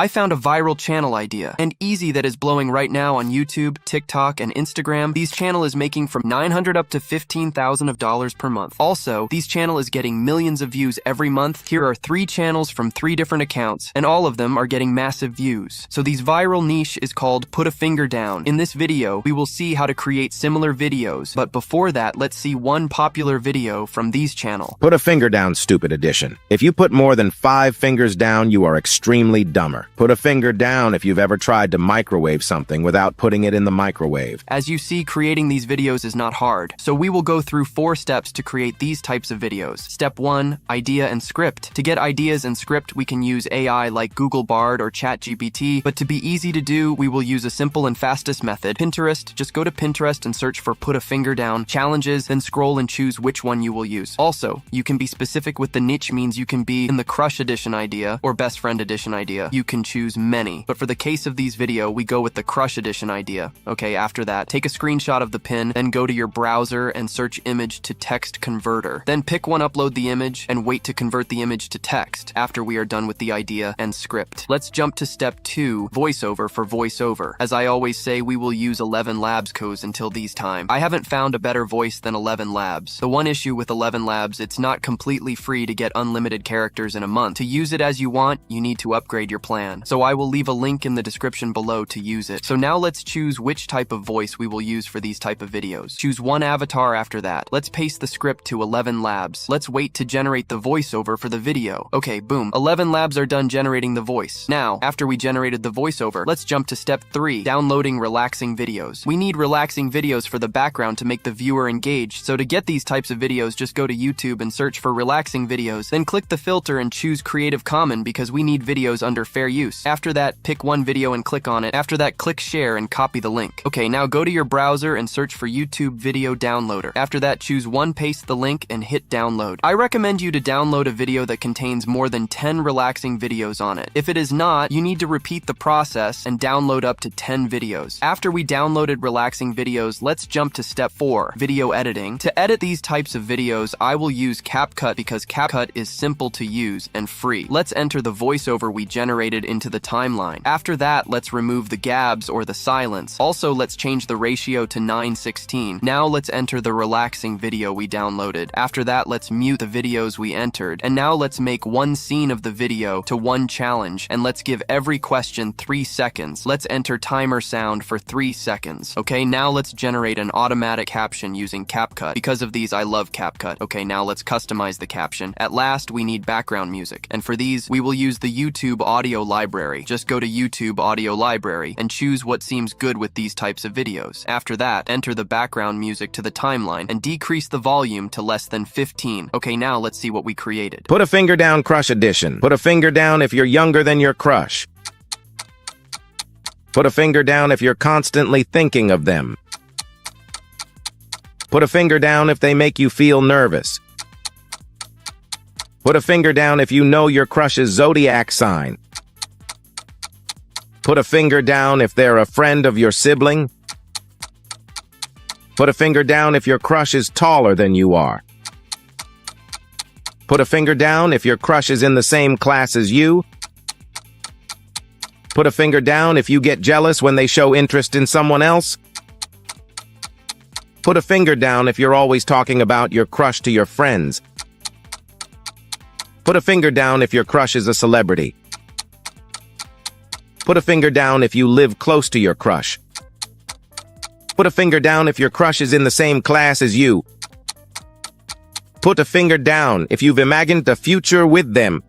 I found a viral channel idea, and easy that is blowing right now on YouTube, TikTok, and Instagram. These channel is making from $900 up to $15,000 per month. Also, these channel is getting millions of views every month. Here are 3 channels from 3 different accounts, and all of them are getting massive views. So these viral niche is called Put a Finger Down. In this video, we will see how to create similar videos, but before that, let's see one popular video from these channel. Put a finger down, stupid edition. If you put more than 5 fingers down, you are extremely dumber. Put a finger down if you've ever tried to microwave something without putting it in the microwave. As you see, creating these videos is not hard, so we will go through 4 steps to create these types of videos. Step 1, idea and script. To get ideas and script, we can use AI like Google Bard or ChatGPT, but to be easy to do, we will use a simple and fastest method. Pinterest. Just go to Pinterest and search for Put a Finger Down challenges, then scroll and choose which one you will use. Also, you can be specific with the niche, means you can be in the crush edition idea or best friend edition idea. You can choose many, but for the case of these video, we go with the crush edition idea. Okay, after that, take a screenshot of the pin, then go to your browser and search image to text converter. Then pick one, upload the image, and wait to convert the image to text after we are done with the idea and script. Let's jump to step 2, voiceover for voiceover. As I always say, we will use 11 Labs codes until these time. I haven't found a better voice than 11 Labs. The one issue with 11 Labs, it's not completely free to get unlimited characters in a month. To use it as you want, you need to upgrade your plan. So I will leave a link in the description below to use it. So now let's choose which type of voice we will use for these type of videos. Choose one avatar after that. Let's paste the script to 11 Labs. Let's wait to generate the voiceover for the video. Okay, boom. 11 Labs are done generating the voice. Now, after we generated the voiceover, let's jump to step 3, downloading relaxing videos. We need relaxing videos for the background to make the viewer engaged. So to get these types of videos, just go to YouTube and search for relaxing videos, then click the filter and choose Creative Commons because we need videos under fair use. After that, pick one video and click on it. After that, click share and copy the link. Okay, now go to your browser and search for YouTube Video Downloader. After that, choose one, paste the link, and hit download. I recommend you to download a video that contains more than 10 relaxing videos on it. If it is not, you need to repeat the process and download up to 10 videos. After we downloaded relaxing videos, let's jump to step 4, video editing. To edit these types of videos, I will use CapCut because CapCut is simple to use and free. Let's enter the voiceover we generated into the timeline. After that, let's remove the gabs or the silence. Also, let's change the ratio to 9:16. Now let's enter the relaxing video we downloaded. After that, let's mute the videos we entered. And now let's make one scene of the video to one challenge, and let's give every question 3 seconds. Let's enter timer sound for 3 seconds. Okay, now let's generate an automatic caption using CapCut. Because of these, I love CapCut. Okay, now let's customize the caption. At last, we need background music. And for these, we will use the YouTube audio library. Just go to YouTube audio library and choose what seems good with these types of videos. After that, enter the background music to the timeline and decrease the volume to less than 15. Okay, now let's see what we created. Put a finger down, crush edition. Put a finger down if you're younger than your crush. Put a finger down if you're constantly thinking of them. Put a finger down if they make you feel nervous. Put a finger down if you know your crush's zodiac sign. Put a finger down if they're a friend of your sibling. Put a finger down if your crush is taller than you are. Put a finger down if your crush is in the same class as you. Put a finger down if you get jealous when they show interest in someone else. Put a finger down if you're always talking about your crush to your friends. Put a finger down if your crush is a celebrity. Put a finger down if you live close to your crush. Put a finger down if your crush is in the same class as you. Put a finger down if you've imagined a future with them.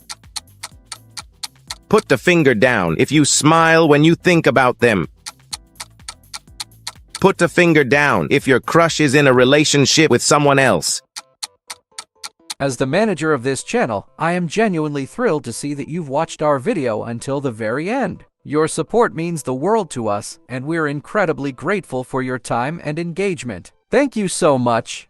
Put the finger down if you smile when you think about them. Put the finger down if your crush is in a relationship with someone else. As the manager of this channel, I am genuinely thrilled to see that you've watched our video until the very end. Your support means the world to us, and we're incredibly grateful for your time and engagement. Thank you so much.